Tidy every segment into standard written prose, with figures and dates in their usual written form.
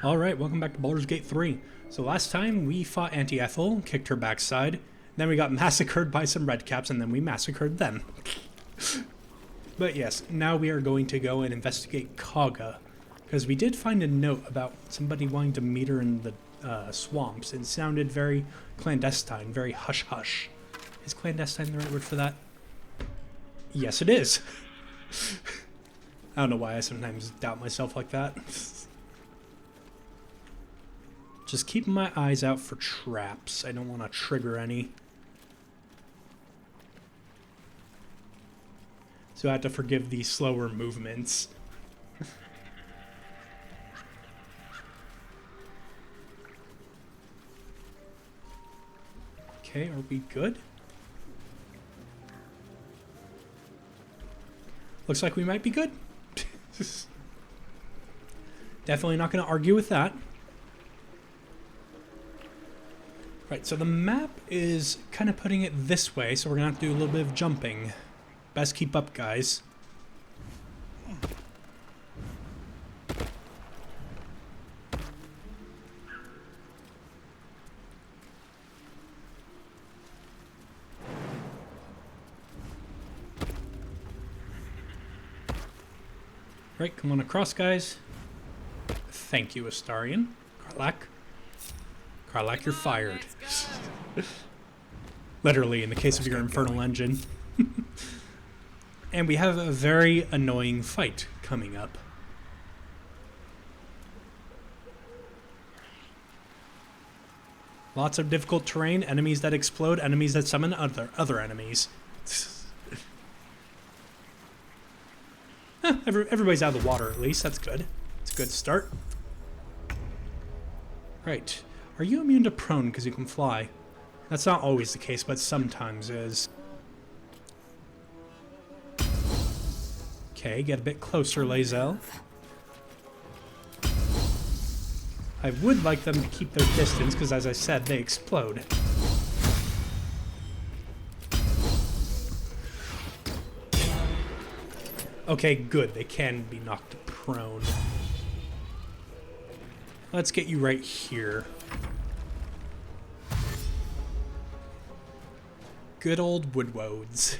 Alright, welcome back to Baldur's Gate 3. So last time we fought Auntie Ethel, kicked her backside, then we got massacred by some redcaps, and then we massacred them. But yes, now we are going to go and investigate Kaga, because we did find a note about somebody wanting to meet her in the swamps. It sounded very clandestine, very hush-hush. Is clandestine the right word for that? Yes, it is. I don't know why I sometimes doubt myself like that. Just keeping my eyes out for traps. I don't want to trigger any. So I have to forgive the slower movements. Okay, are we good? Looks like we might be good. Definitely not going to argue with that. Right, so the map is kind of putting it this way, so we're going to have to do a little bit of jumping. Best keep up, guys. Right, come on across, guys. Thank you, Astarion. Karlach. Karlach, you're fired. Literally, in the case of your infernal engine. And we have a very annoying fight coming up. Lots of difficult terrain, enemies that explode, enemies that summon other enemies. Everybody's out of the water, at least. That's good. It's a good start. Right. Are you immune to prone because you can fly? That's not always the case, but sometimes is. Okay, get a bit closer, Lae'zel. I would like them to keep their distance, because as I said, they explode. Okay, good. They can be knocked prone. Let's get you right here. Good old Woodwodes.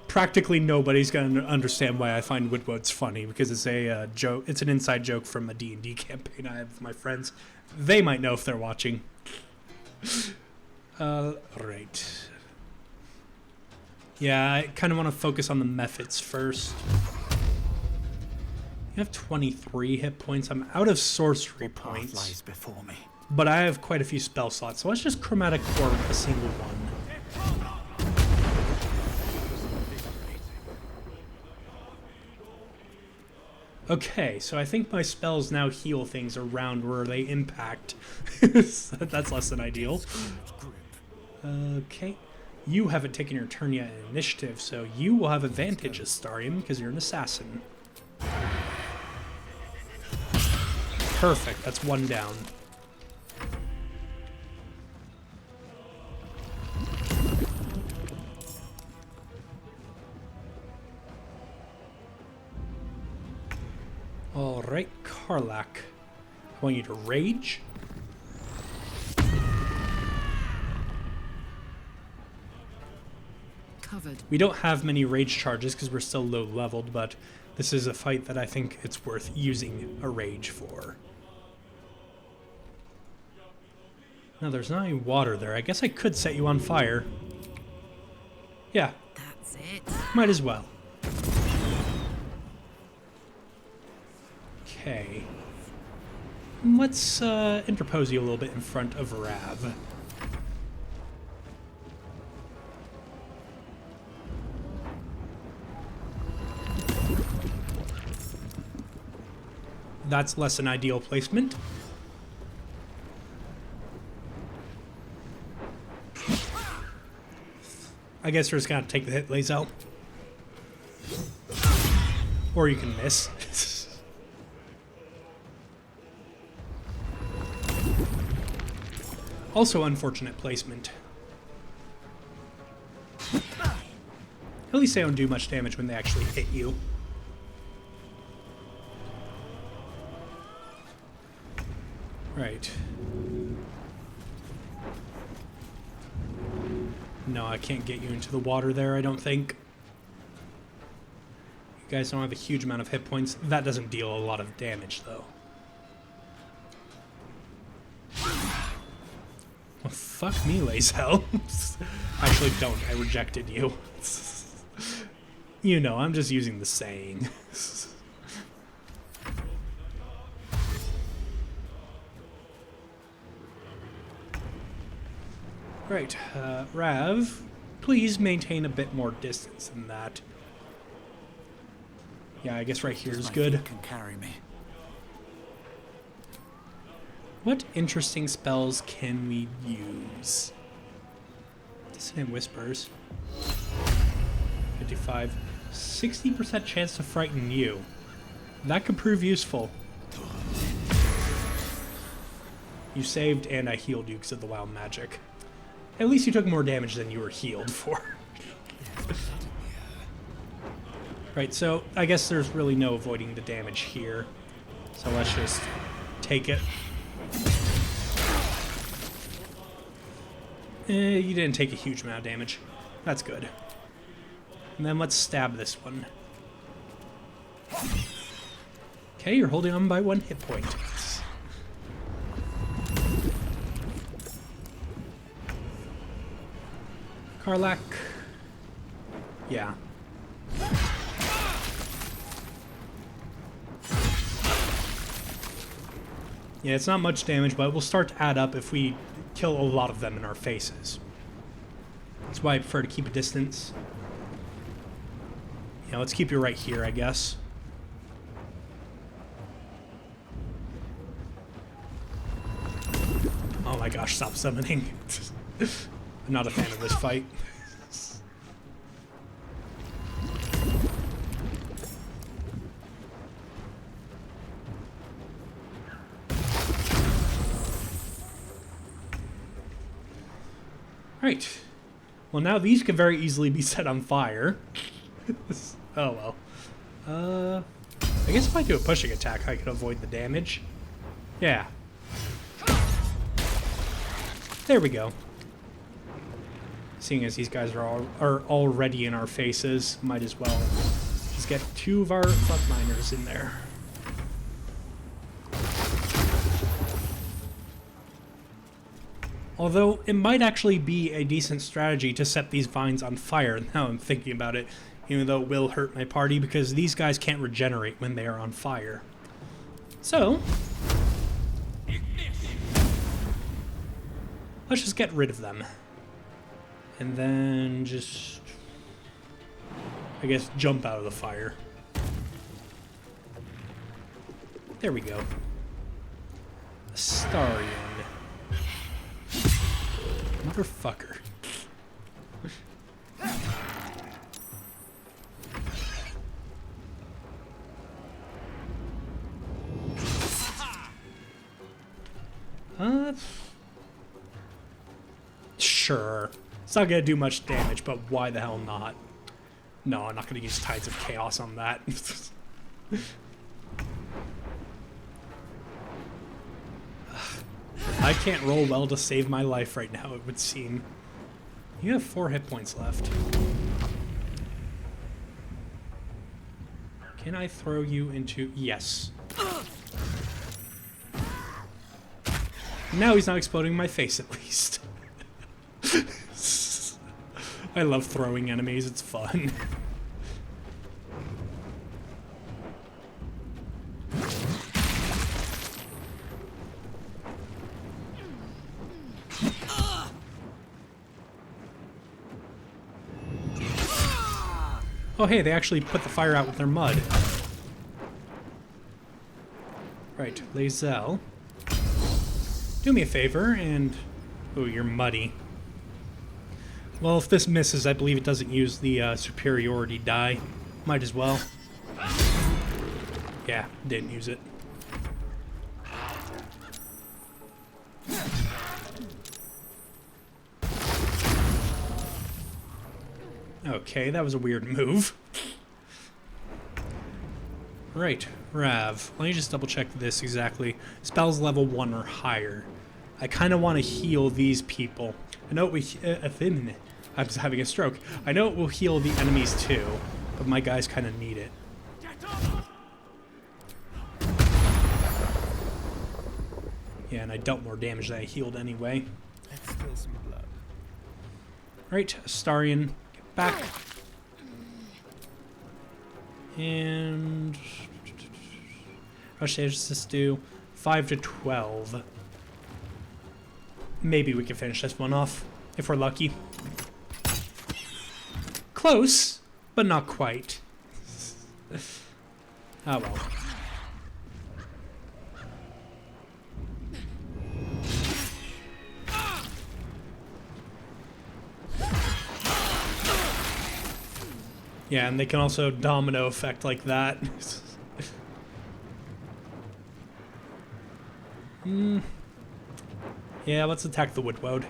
Practically nobody's gonna understand why I find Woodwodes funny, because it's a joke. It's an inside joke from a D&D campaign I have with my friends. They might know if they're watching. Right. Yeah, I kind of want to focus on the methods first. You have 23 hit points. I'm out of sorcery points. Lies before me. But I have quite a few spell slots, so let's just chromatic orb a single one. Okay, so I think my spells now heal things around where they impact. So that's less than ideal. Okay. You haven't taken your turn yet in initiative, so you will have advantage, Astarion, because you're an assassin. Perfect, that's one down. Alright, Karlach. I want you to rage. Covered. We don't have many rage charges because we're still low leveled, but this is a fight that I think it's worth using a rage for. Now there's not any water there. I guess I could set you on fire. Yeah. That's it. Might as well. Okay. Let's interpose you a little bit in front of Rav. That's less an ideal placement. I guess we're just gonna take the hit, Lae'zel. Or you can miss. Also unfortunate placement. At least they don't do much damage when they actually hit you. Right. No, I can't get you into the water there, I don't think. You guys don't have a huge amount of hit points. That doesn't deal a lot of damage, though. Well, fuck me, Lazel. Actually, don't. I rejected you. You know, I'm just using the saying. Right, Rav, please maintain a bit more distance than that. Yeah, I guess right here is good. Can carry me. What interesting spells can we use? Dissonant Whispers. 55. 60% chance to frighten you. That could prove useful. You saved and I healed you because of the wild magic. At least you took more damage than you were healed for. Right, so I guess there's really no avoiding the damage here. So let's just take it. You didn't take a huge amount of damage. That's good. And then let's stab this one. Okay, you're holding on by 1 hit point. Karlak. Yeah. Yeah, it's not much damage, but it will start to add up if we kill a lot of them in our faces. That's why I prefer to keep a distance. Yeah, let's keep you right here, I guess. Oh my gosh, stop summoning. I'm not a fan of this fight. Right. Well, now these could very easily be set on fire. Oh well. I guess if I do a pushing attack, I could avoid the damage. Yeah. There we go. Seeing as these guys are already in our faces, might as well just get 2 of our frontliners in there. Although, it might actually be a decent strategy to set these vines on fire, now I'm thinking about it, even though it will hurt my party, because these guys can't regenerate when they are on fire. So, let's just get rid of them. And then just, I guess, jump out of the fire. There we go. Astarion. Motherfucker. Sure. It's not gonna do much damage, but why the hell not? No, I'm not gonna use Tides of Chaos on that. I can't roll well to save my life right now, it would seem. You have 4 hit points left. Can I throw you into... Yes. Now he's not exploding in my face, at least. I love throwing enemies, it's fun. Oh hey, they actually put the fire out with their mud. Right, Lazel. Do me a favor and... Oh, you're muddy. Well, if this misses, I believe it doesn't use the superiority die. Might as well. Yeah, didn't use it. Okay, that was a weird move. Right, Rav. Let me just double check this exactly. Spells level 1 or higher. I kind of want to heal these people. I know we... I'm just having a stroke. I know it will heal the enemies too, but my guys kind of need it. Yeah, and I dealt more damage than I healed anyway. Let's spill some blood. Right, Astarion, get back. And... how much damage does this do? 5 to 12. Maybe we can finish this one off, if we're lucky. Close, but not quite. Oh well. Yeah, and they can also domino effect like that. Yeah, let's attack the Woodwode.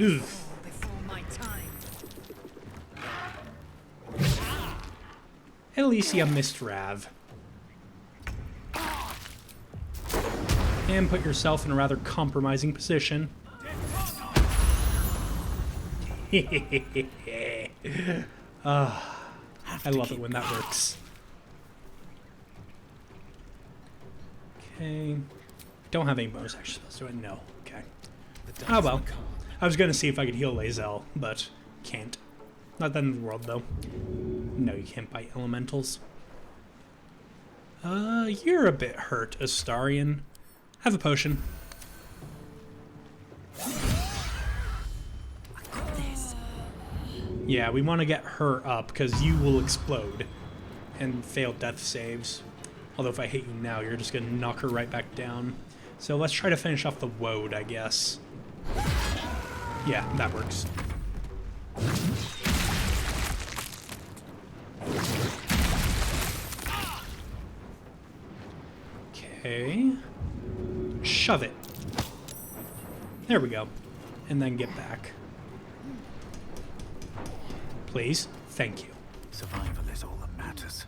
Oof. Before my time. At least you missed Rav. And put yourself in a rather compromising position. I love it when that works. Okay. Don't have any bonus action spells, do I? No. Okay. Oh well. I was gonna see if I could heal Lae'zel, but can't. Not the end of the world, though. No, you can't bite elementals. You're a bit hurt, Astarion. Have a potion. Yeah, we want to get her up, because you will explode and fail death saves. Although if I hit you now, you're just going to knock her right back down. So let's try to finish off the Woad, I guess. Yeah, that works. Okay. Shove it. There we go. And then get back. Please. Thank you. Survival is all that matters.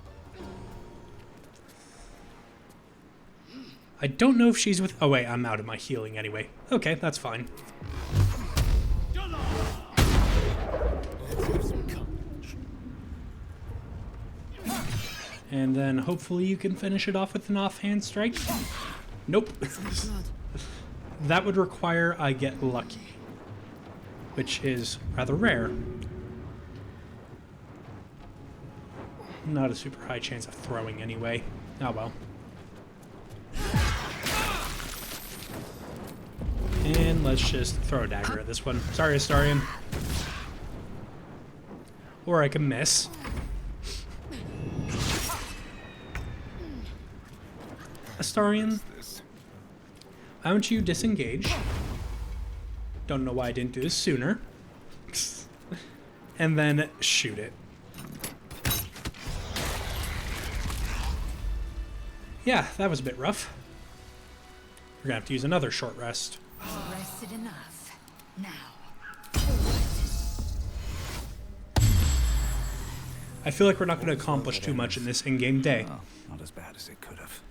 I don't know if she's with... oh, wait. I'm out of my healing anyway. Okay, that's fine. And then hopefully you can finish it off with an offhand strike. Nope. That would require I get lucky, which is rather rare. Not a super high chance of throwing anyway. Oh well. And let's just throw a dagger at this one. Sorry, Astarion. Or I can miss. Astarion, why don't you disengage? Don't know why I didn't do this sooner. And then shoot it. Yeah, that was a bit rough. We're gonna have to use another short rest. Rested enough. Now. I feel like we're not going to accomplish too much in this in-game day. Oh, not as bad as it could have.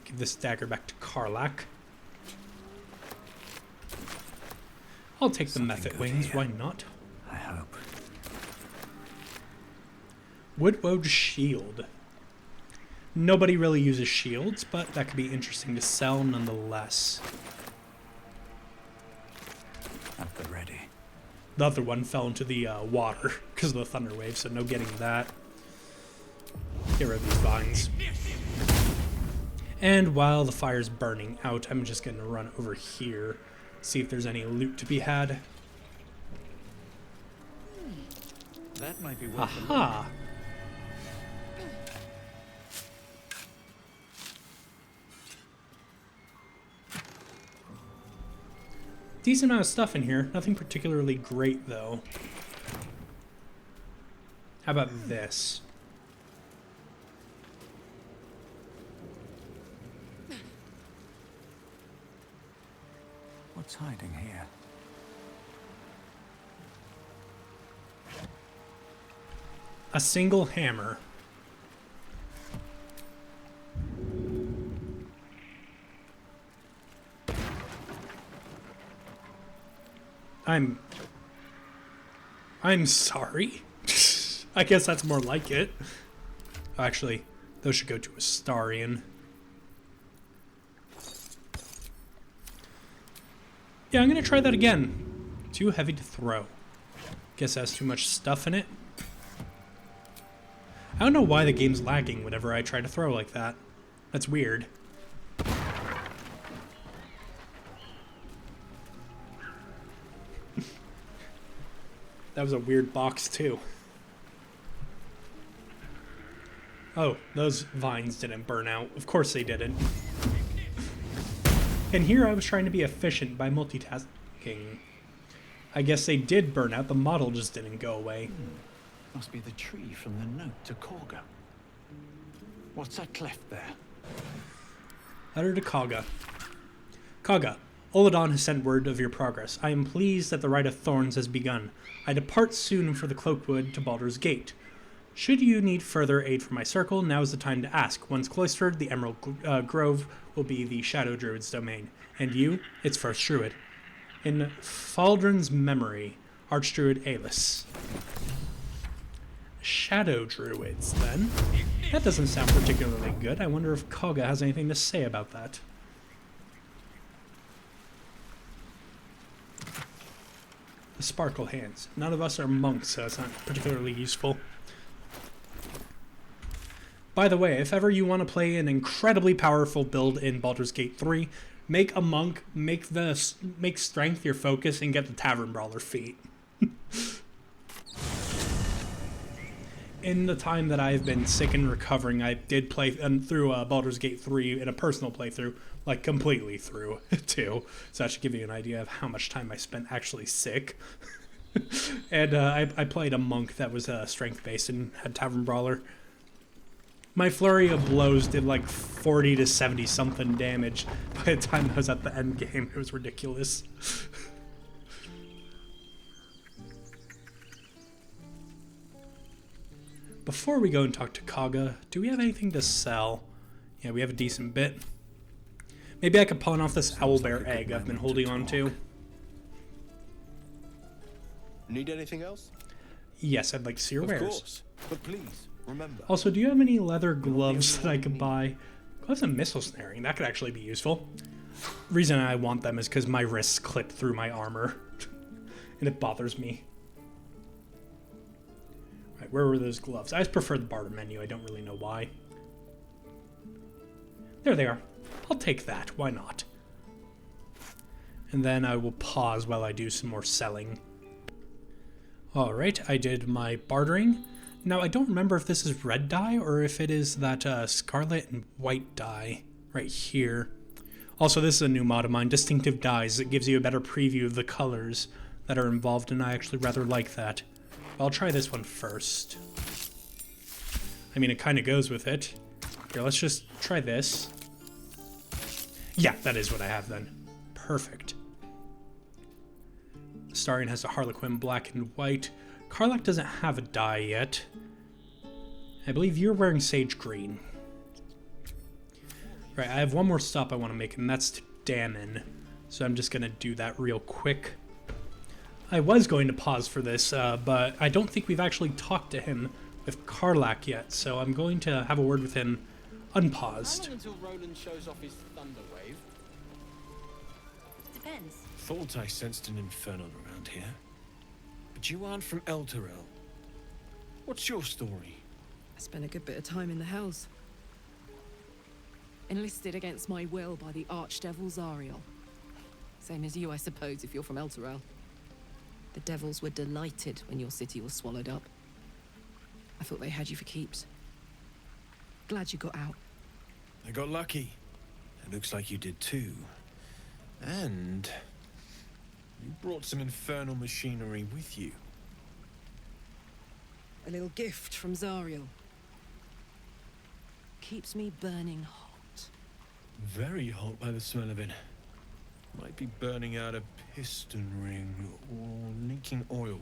Give this dagger back to Karlach. I'll take the Mephit wings, here. why not? I hope. Woodwode shield. Nobody really uses shields, but that could be interesting to sell nonetheless. At the ready. The other one fell into the water because of the thunder wave, so no getting that. Get rid of these vines. And while the fire's burning out, I'm just going to run over here, see if there's any loot to be had. That might be worth a look. Aha! Decent amount of stuff in here. Nothing particularly great, though. How about this? What's hiding here? A single hammer. I'm sorry. I guess that's more like it. Actually, those should go to Astarion. Yeah, I'm gonna try that again. Too heavy to throw. Guess it has too much stuff in it. I don't know why the game's lagging whenever I try to throw like that. That's weird. That was a weird box too. Oh, those vines didn't burn out. Of course they didn't. And here I was trying to be efficient by multitasking. I guess they did burn out, the model just didn't go away. Must be the tree from the note to Korga. What's that cleft there? Letter to Kaga. Kaga, Oladon has sent word of your progress. I am pleased that the Rite of Thorns has begun. I depart soon for the Cloakwood to Baldur's Gate. Should you need further aid from my circle, now is the time to ask. Once cloistered, the Emerald Grove will be the Shadow Druid's domain, and you, its first druid. In Faldrin's memory, Archdruid Alis. Shadow Druids, then? That doesn't sound particularly good. I wonder if Kaga has anything to say about that. The Sparkle Hands. None of us are monks, so it's not particularly useful. By the way, if ever you want to play an incredibly powerful build in Baldur's Gate 3, make a monk, make strength your focus, and get the Tavern Brawler feat. In the time that I've been sick and recovering, I did play through Baldur's Gate 3 in a personal playthrough, like completely through, too. So that should give you an idea of how much time I spent actually sick. And I played a monk that was strength-based and had Tavern Brawler. My flurry of blows did like 40 to 70 something damage by the time I was at the end game. It was ridiculous. Before we go and talk to Kaga, do we have anything to sell? Yeah, we have a decent bit. Maybe I could pawn off this owlbear egg I've been holding on to. Need anything else? Yes, I'd like to see your wares. Of course, but please remember. Also, do you have any leather gloves that I could buy? Gloves and missile snaring, that could actually be useful. Reason I want them is because my wrists clip through my armor. And it bothers me. Right, where were those gloves? I just prefer the barter menu, I don't really know why. There they are. I'll take that, why not? And then I will pause while I do some more selling. Alright, I did my bartering. Now, I don't remember if this is red dye or if it is that scarlet and white dye right here. Also, this is a new mod of mine, Distinctive Dyes. It gives you a better preview of the colors that are involved, and I actually rather like that. I'll try this one first. I mean, it kind of goes with it. Here, let's just try this. Yeah, that is what I have then. Perfect. Astarion has a Harlequin black and white. Karlach doesn't have a dye yet. I believe you're wearing sage green. Right, I have one more stop I want to make, and that's to Dammon. So I'm just going to do that real quick. I was going to pause for this, but I don't think we've actually talked to him with Karlach yet, so I'm going to have a word with him unpaused. How long until Roland shows off his thunder wave? Depends. Thought I sensed an infernal around here. But you aren't from Elturel. What's your story? I spent a good bit of time in the Hells. Enlisted against my will by the Archdevil Zariel. Same as you, I suppose, if you're from Elturel. The devils were delighted when your city was swallowed up. I thought they had you for keeps. Glad you got out. I got lucky. It looks like you did too. And you brought some infernal machinery with you. A little gift from Zariel. Keeps me burning hot. Very hot by the smell of it. Might be burning out a piston ring or leaking oil.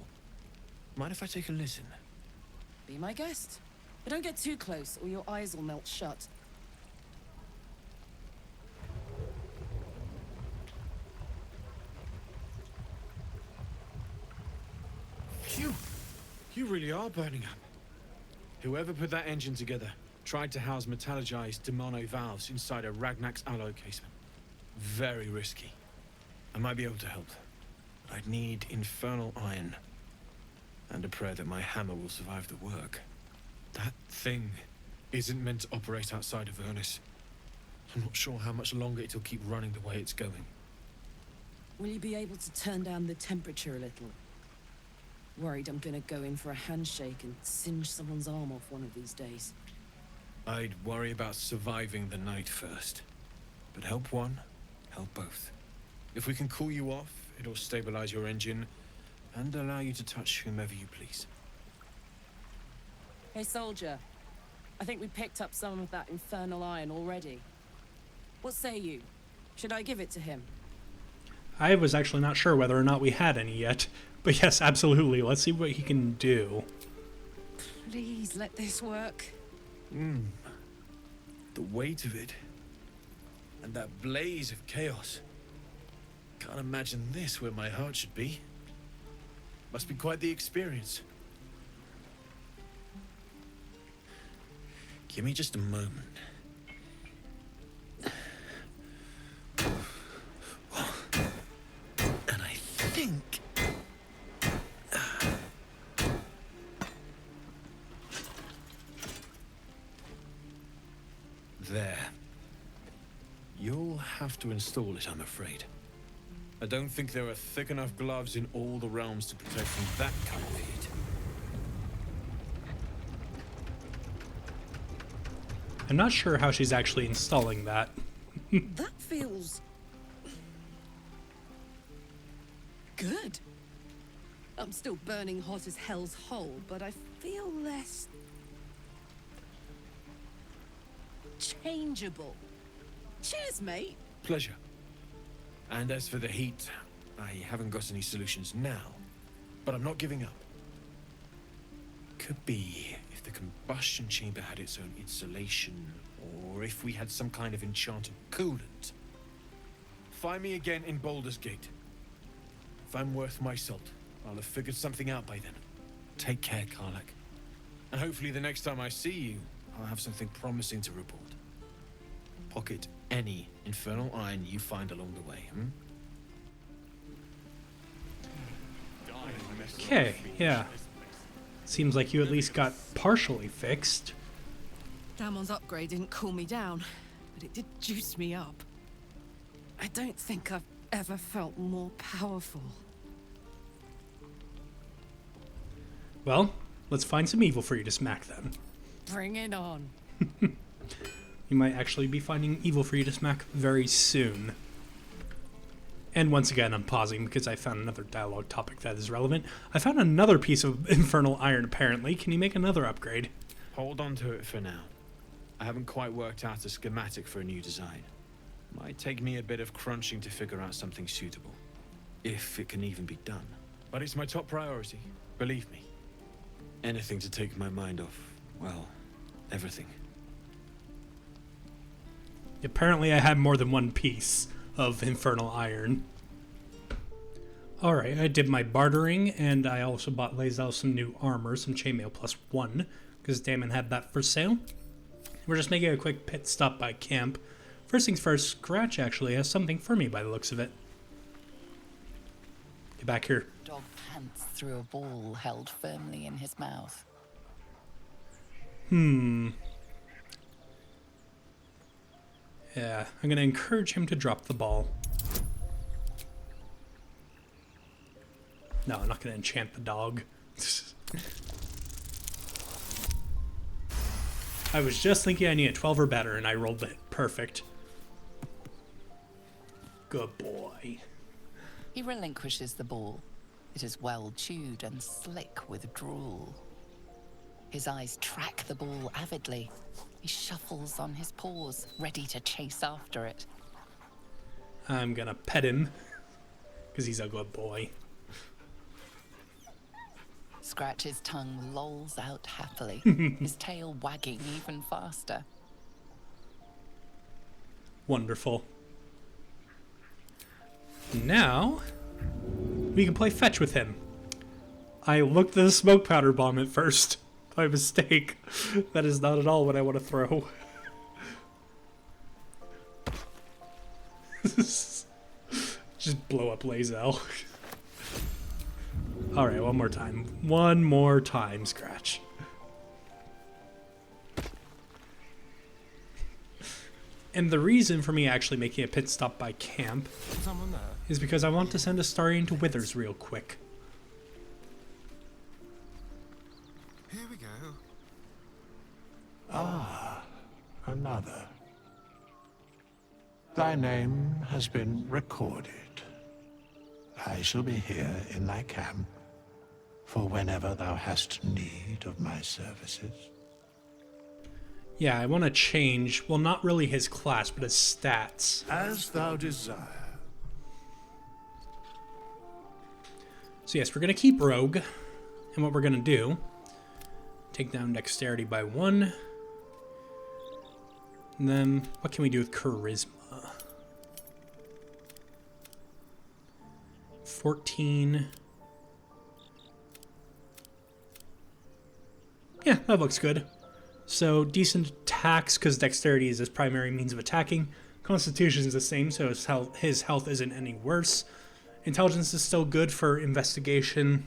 Mind if I take a listen? Be my guest. But don't get too close, or your eyes will melt shut. Phew! You really are burning up. Whoever put that engine together tried to house metallurgized demono valves inside a Ragnak's alloy casement. Very risky. I might be able to help. I'd need infernal iron. And a prayer that my hammer will survive the work. That thing isn't meant to operate outside of Ernest. I'm not sure how much longer it'll keep running the way it's going. Will you be able to turn down the temperature a little? Worried I'm gonna go in for a handshake and singe someone's arm off one of these days. I'd worry about surviving the night first. But help one, help both. If we can cool you off, it'll stabilize your engine and allow you to touch whomever you please. Hey, soldier. I think we picked up some of that infernal iron already. What say you? Should I give it to him? I was actually not sure whether or not we had any yet. But yes, absolutely. Let's see what he can do. Please let this work. The weight of it. And that blaze of chaos. Can't imagine this where my heart should be. Must be quite the experience. Give me just a moment. And I think... There. You'll have to install it, I'm afraid. I don't think there are thick enough gloves in all the realms to protect from that kind of heat. I'm not sure how she's actually installing that. That feels... good. I'm still burning hot as hell's hole, but I feel less... changeable. Cheers, mate. Pleasure. And as for the heat, I haven't got any solutions now, but I'm not giving up. Could be if the combustion chamber had its own insulation, or if we had some kind of enchanted coolant. Find me again in Baldur's Gate. If I'm worth my salt, I'll have figured something out by then. Take care, Karlak. And hopefully the next time I see you, I'll have something promising to report. Pocket any infernal iron you find along the way, Okay, yeah. Seems like you at least got partially fixed. Damon's upgrade didn't cool me down, but it did juice me up. I don't think I've ever felt more powerful. Well, let's find some evil for you to smack then. Bring it on. You might actually be finding evil for you to smack very soon. And once again, I'm pausing because I found another dialogue topic that is relevant. I found another piece of infernal iron, apparently. Can you make another upgrade? Hold on to it for now. I haven't quite worked out a schematic for a new design. Might take me a bit of crunching to figure out something suitable. If it can even be done. But it's my top priority, believe me. Anything to take my mind off, well, everything. Apparently I had more than one piece of infernal iron. Alright, I did my bartering, and I also bought Lae'zel some new armor, some chainmail +1, because Damon had that for sale. We're just making a quick pit stop by camp. First things first, Scratch actually has something for me by the looks of it. Get back here. Dog pants through a ball held firmly in his mouth. Yeah, I'm going to encourage him to drop the ball. No, I'm not going to enchant the dog. I was just thinking I need a 12 or better, and I rolled it perfect. Good boy. He relinquishes the ball. It is well chewed and slick with drool. His eyes track the ball avidly. He shuffles on his paws, ready to chase after it. I'm gonna pet him, because he's a good boy. Scratch's tongue lolls out happily, his tail wagging even faster. Wonderful. Now, we can play fetch with him. I looked at the smoke powder bomb at first, by mistake. That is not at all what I want to throw. Just blow up Lae'zel. Alright, one more time. One more time, Scratch. And the reason for me actually making a pit stop by camp is because I want to send Astarion to Withers real quick. Here we go. Another. Thy name has been recorded. I shall be here in thy camp for whenever thou hast need of my services. Yeah, I want to change, well, not really his class, but his stats. As thou desire. So yes, we're going to keep Rogue, and what we're going to do, take down Dexterity by 1, and then what can we do with Charisma? 14. Yeah, that looks good. So decent attacks because Dexterity is his primary means of attacking. Constitution is the same, so his health isn't any worse. Intelligence is still good for investigation.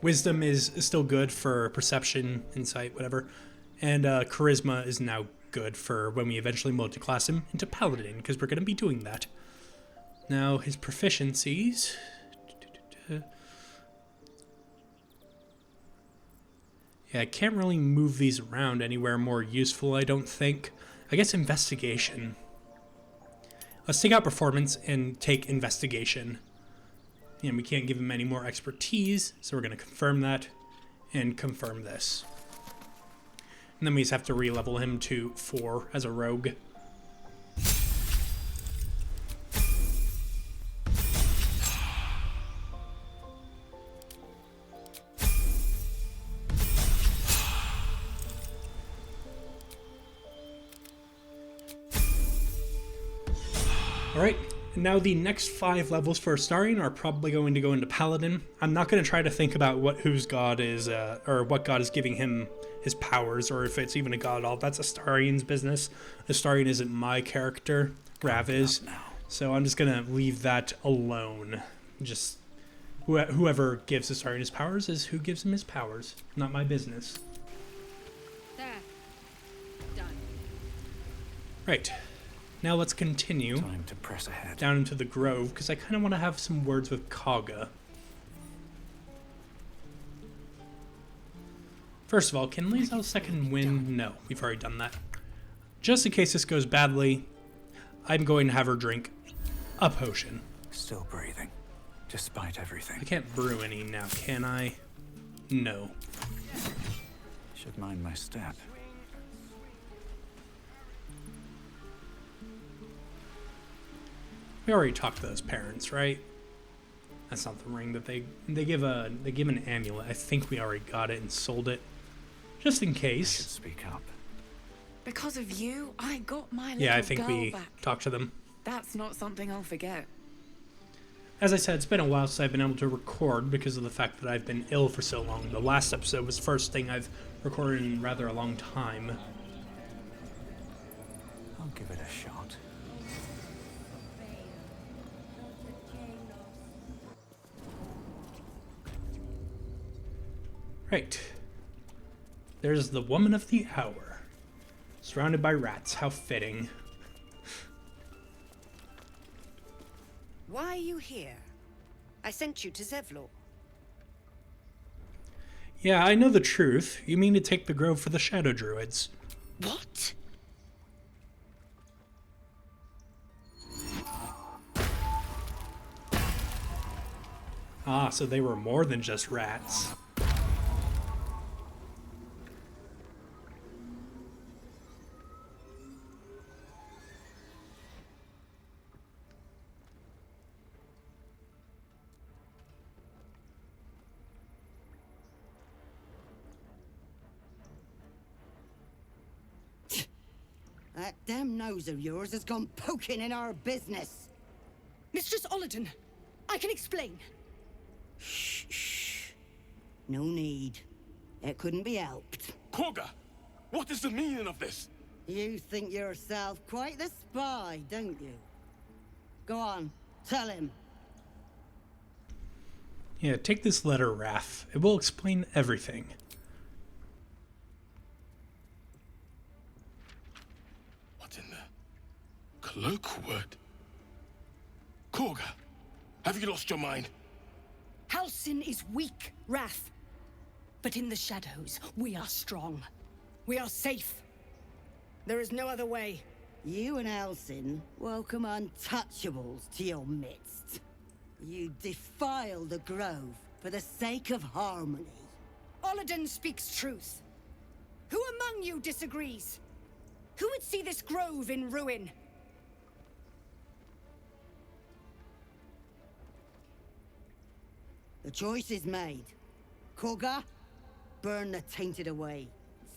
Wisdom is still good for perception, insight, whatever. And Charisma is now good for when we eventually multiclass him into Paladin, because we're going to be doing that. Now, his proficiencies. Yeah, I can't really move these around anywhere more useful, I don't think. I guess Investigation. Let's take out Performance and take Investigation. And we can't give him any more expertise, so we're going to confirm that and confirm this. And then we just have to re-level him to 4 as a rogue. Alright, now the next 5 levels for Astarion are probably going to go into Paladin. I'm not going to try to think about whose god is, or what god is giving him his powers, or if it's even a god at all. That's Astarion's business. Astarion isn't my character, Rav is. So I'm just going to leave that alone. Just whoever gives Astarion his powers is who gives him his powers. Not my business. There. Done. Right. Now let's continue Time to press ahead. down into the Grove, because I kind of want to have some words with Kaga. First of all, can Lae'zel second win? No, we've already done that. Just in case this goes badly, I'm going to have her drink a potion. Still breathing, despite everything. I can't brew any now, can I? No. Should mind my step. We already talked to those parents, right? That's not the ring that they give an amulet. I think we already got it and sold it, just in I should case. speak up. Because of you, I got my little Yeah, I think girl we back. talked to them. That's not something I'll forget. As I said, it's been a while since I've been able to record because of the fact that I've been ill for so long. The last episode was the first thing I've recorded in rather a long time. I'll give it a shot. Right. There's the woman of the hour. Surrounded by rats. How fitting. Why are you here? I sent you to Zevlor. Yeah, I know the truth. You mean to take the grove for the Shadow Druids. What? Ah, so they were more than just rats. damn nose of yours has gone poking in our business. Mistress Olladin, I can explain. Shh, shh. No need. It couldn't be helped. Koga, what is the meaning of this? You think yourself quite the spy, don't you? Go on, tell him. Yeah, take this letter, Raph. It will explain everything. What in the cloakwood? Koga, have you lost your mind? Halsin is weak, Wrath. But in the shadows, we are strong. We are safe. There is no other way. You and Halsin welcome untouchables to your midst. You defile the grove for the sake of harmony. Olladin speaks truth. Who among you disagrees? Who would see this grove in ruin? The choice is made. Koga, burn the tainted away.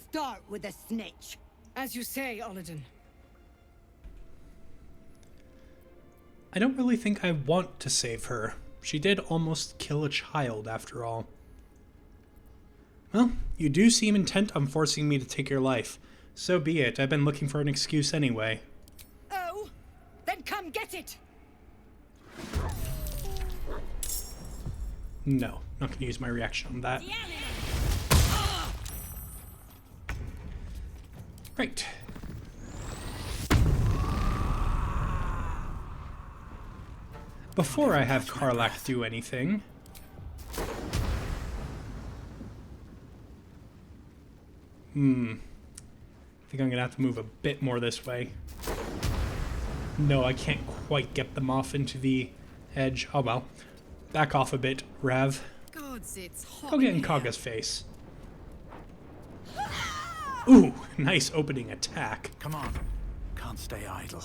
Start with the snitch. As you say, Olladin. I don't really think I want to save her. She did almost kill a child, after all. Well, you do seem intent on forcing me to take your life. So be it. I've been looking for an excuse anyway. Oh? Then come get it! No, not gonna use my reaction on that. Right. Before I have Karlach do anything, I think I'm gonna have to move a bit more this way. No, I can't quite get them off into the edge. Oh well. Back off a bit, Rav. Gods, it's hot. Go get in Kaga's face. Ooh, nice opening attack. Come on. Can't stay idle.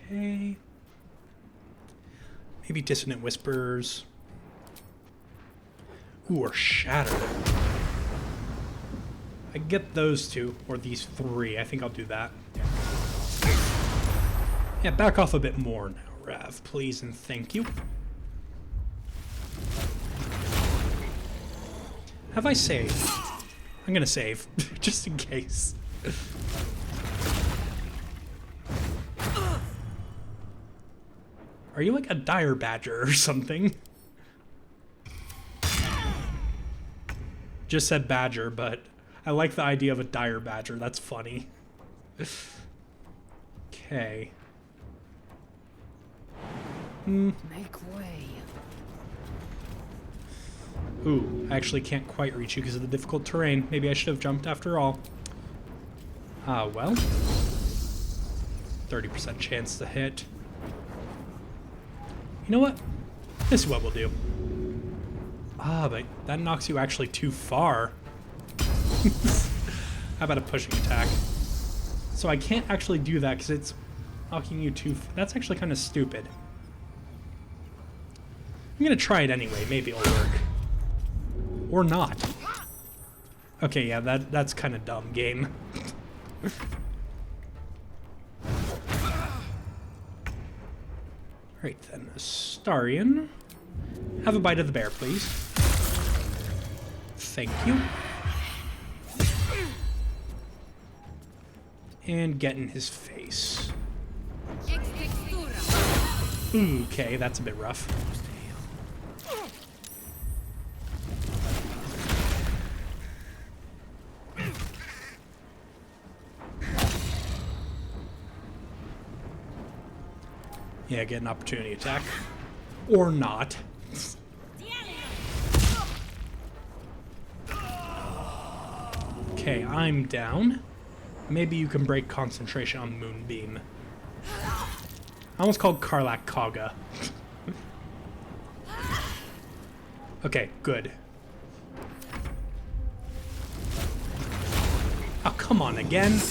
Okay. Maybe Dissonant Whispers. Ooh, or Shatter. I can get those two, or these three. I think I'll do that. Yeah, back off a bit more now, Rav, please and thank you. Have I saved? I'm gonna save, just in case. Are you like a dire badger or something? Just said badger, but I like the idea of a dire badger. That's funny. Okay. Make way. Ooh, I actually can't quite reach you because of the difficult terrain. Maybe I should have jumped after all. Ah, well. 30% chance to hit. You know what? This is what we'll do. Ah, but that knocks you actually too far. How about a pushing attack? So I can't actually do that because it's knocking you too far. That's actually kind of stupid. I'm gonna try it anyway. Maybe it'll work. Or not. Okay, yeah, that's kind of dumb, game. Right then, Astarion. Have a bite of the bear, please. Thank you. And get in his face. Okay, that's a bit rough. Yeah, get an opportunity attack. Or not. Okay, I'm down. Maybe you can break concentration on Moonbeam. I almost called Karlach Kaga. Okay, good. Oh, come on again.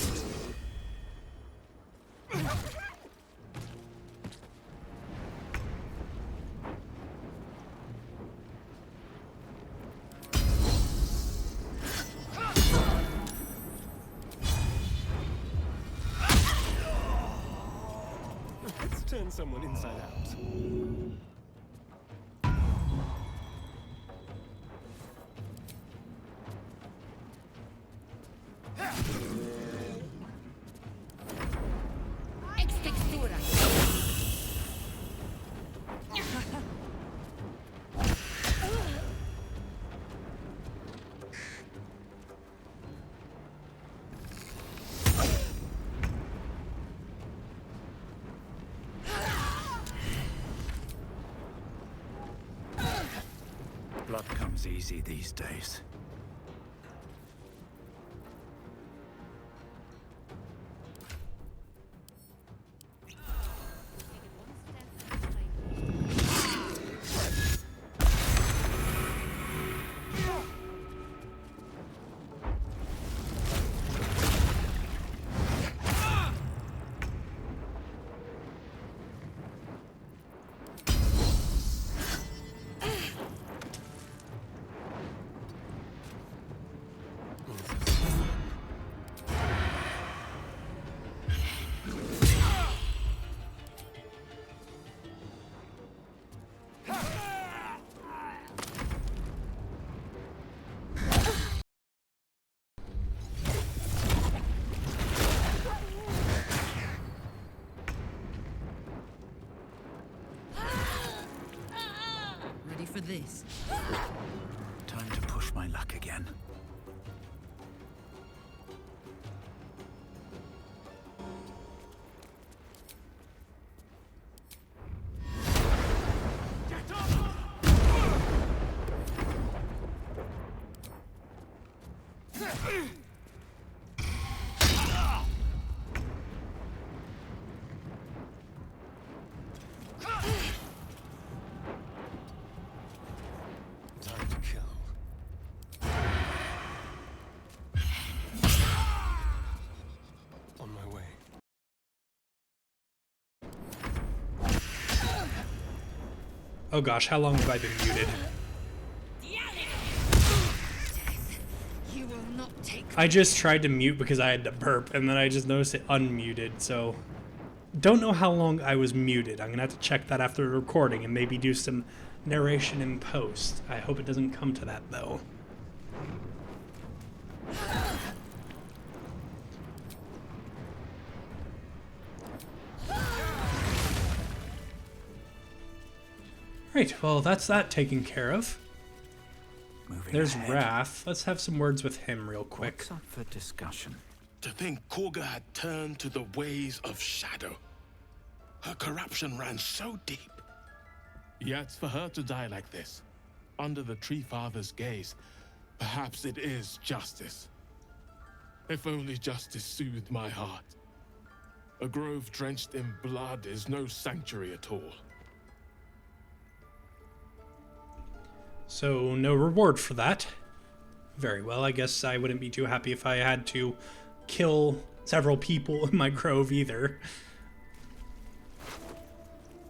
Turn someone inside out. Blood comes easy these days. Ready for this? Time to push my luck again. Time to kill. On my way. Oh gosh, how long have I been muted? You will not take. I just tried to mute because I had to burp, and then I just noticed it unmuted, so... Don't know how long I was muted. I'm gonna have to check that after the recording and maybe do some narration in post. I hope it doesn't come to that, though. Right, well, that's that taken care of. There's Wrath. Let's have some words with him real quick. What's up for discussion? To think Korga had turned to the ways of shadow. Her corruption ran so deep. Yet for her to die like this, under the Tree Father's gaze, perhaps it is justice. If only justice soothed my heart. A grove drenched in blood is no sanctuary at all. So, no reward for that. Very well, I guess I wouldn't be too happy if I had to kill several people in my grove either.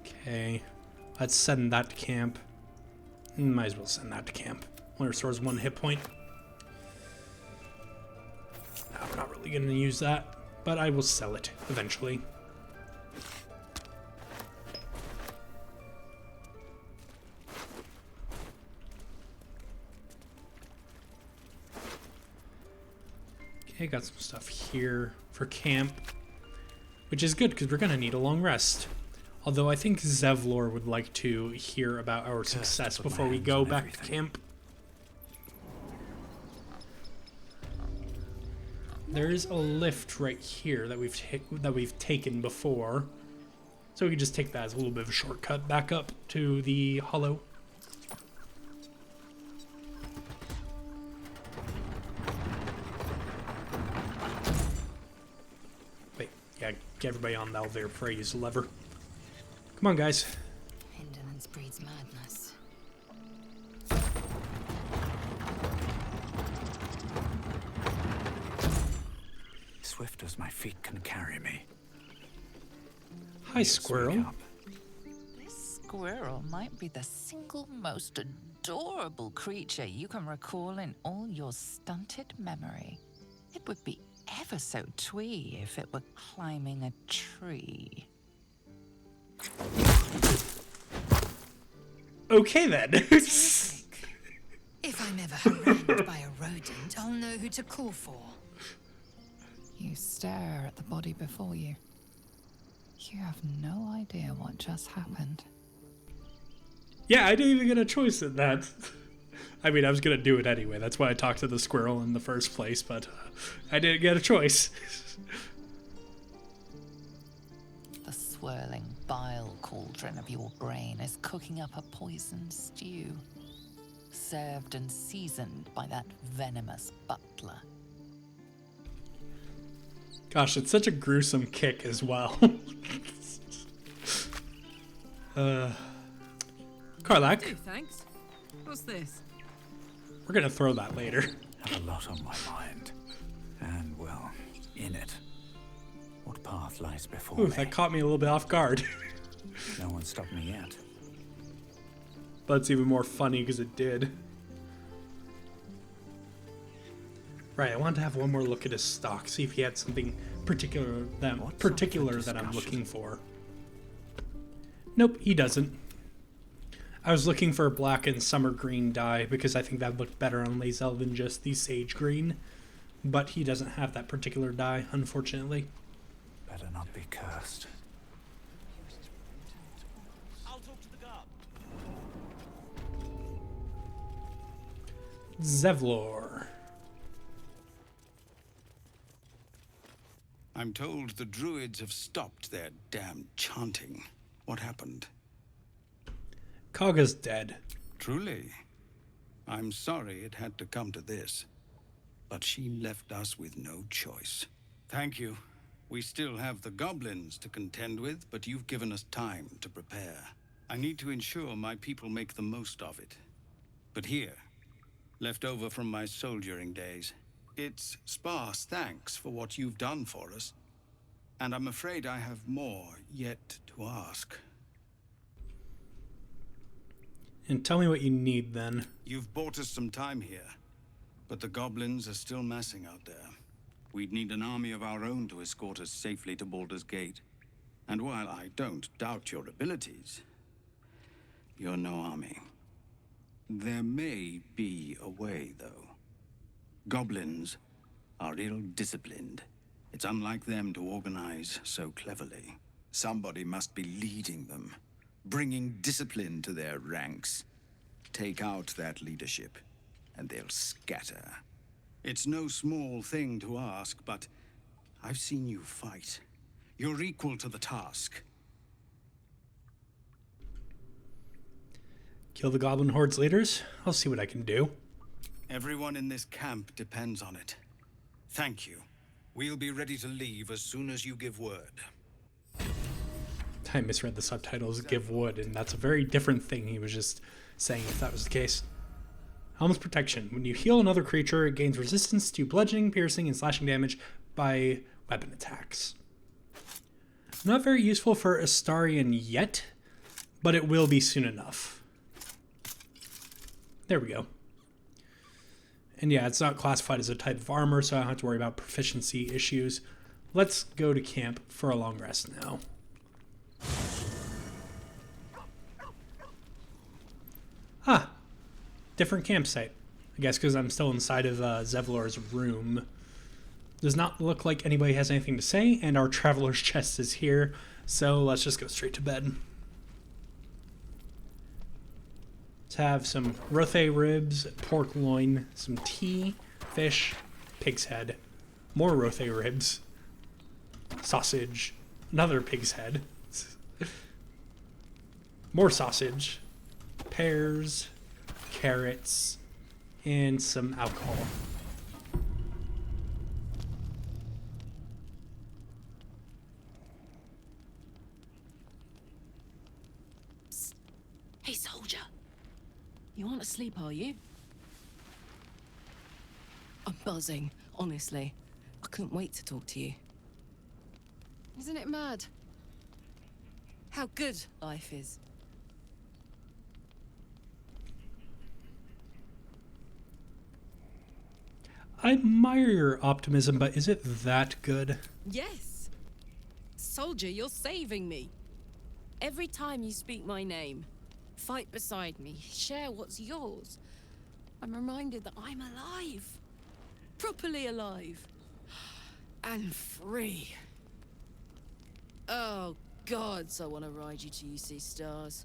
Okay, let's send that to camp. Might as well send that to camp. Only restores 1 hit point. I'm not really going to use that, but I will sell it eventually. Okay, got some stuff here for camp, which is good because we're going to need a long rest. Although I think Zevlor would like to hear about our success before we go back to camp. There is a lift right here that we've taken before, so we can just take that as a little bit of a shortcut back up to the hollow. Wait, yeah, get everybody on the elevator before I use the lever. Come on, guys. Indolence breeds madness. Swift as my feet can carry me. Hi, squirrel. This squirrel might be the single most adorable creature you can recall in all your stunted memory. It would be ever so twee if it were climbing a tree. Okay then. If I'm ever harangued by a rodent, I'll know who to call for. You stare at the body before you. You have no idea what just happened. Yeah, I didn't even get a choice in that. I mean, I was gonna do it anyway. That's why I talked to the squirrel in the first place, but I didn't get a choice. The swirling bile cauldron of your brain is cooking up a poison stew, served and seasoned by that venomous butler. Gosh, it's such a gruesome kick as well. Karlak, Thanks. What's this? we're gonna throw that later. Have a lot on my mind. And, well, in it. What path lies before Ooh, me? that caught me a little bit off guard. No one stopped me yet. But it's even more funny because it did. Right, I wanted to have one more look at his stock, see if he had something particular that I'm looking for. Nope, he doesn't. I was looking for a black and summer green dye because I think that looked better on Lae'zel than just the sage green. But he doesn't have that particular dye, unfortunately. Better not be cursed. I'll talk to the guard. Zevlor. I'm told the druids have stopped their damn chanting. What happened? Kaga's dead. Truly. I'm sorry it had to come to this. But she left us with no choice. Thank you. We still have the goblins to contend with, but you've given us time to prepare. I need to ensure my people make the most of it. But here, left over from my soldiering days, it's sparse thanks for what you've done for us. And I'm afraid I have more yet to ask. And tell me what you need then. You've bought us some time here, but the goblins are still massing out there. We'd need an army of our own to escort us safely to Baldur's Gate. And while I don't doubt your abilities, you're no army. There may be a way, though. Goblins are ill-disciplined. It's unlike them to organize so cleverly. Somebody must be leading them, bringing discipline to their ranks. Take out that leadership, and they'll scatter. It's no small thing to ask, but I've seen you fight. You're equal to the task. Kill the Goblin Horde's leaders? I'll see what I can do. Everyone in this camp depends on it. Thank you. We'll be ready to leave as soon as you give word. I misread the subtitles, give wood, and that's a very different thing he was just saying if that was the case. Helm's Protection. When you heal another creature, it gains resistance to bludgeoning, piercing, and slashing damage by weapon attacks. Not very useful for Astarion yet, but it will be soon enough. There we go. And yeah, it's not classified as a type of armor, so I don't have to worry about proficiency issues. Let's go to camp for a long rest now. Ah, different campsite. I guess because I'm still inside of Zevlor's room. Does not look like anybody has anything to say, and our traveler's chest is here, so let's just go straight to bed. Let's have some rothe ribs, pork loin, some tea, fish, pig's head, more rothe ribs, sausage, another pig's head, more sausage, pears, carrots, and some alcohol. Hey, soldier. You aren't asleep, are you? I'm buzzing, honestly. I couldn't wait to talk to you. Isn't it mad? How good life is. I admire your optimism, but is it that good? Yes. Soldier, you're saving me. Every time you speak my name, Fight beside me. Share what's yours. I'm reminded that I'm alive. Properly alive. And free. Oh, gods, I want to ride you till you see stars.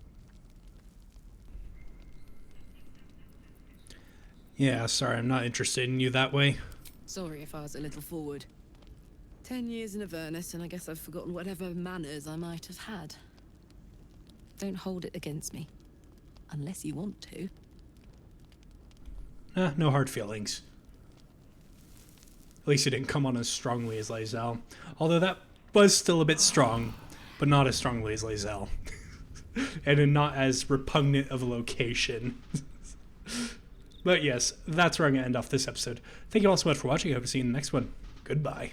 Yeah, sorry, I'm not interested in you that way. Sorry if I was a little forward. 10 years in Avernus, and I guess I've forgotten whatever manners I might have had. Don't hold it against me. Unless you want to. No hard feelings. At least it didn't come on as strongly as Lae'zel. Although that was still a bit strong, but not as strongly as Lae'zel. And not as repugnant of a location. But yes, that's where I'm going to end off this episode. Thank you all so much for watching. I hope to see you in the next one. Goodbye.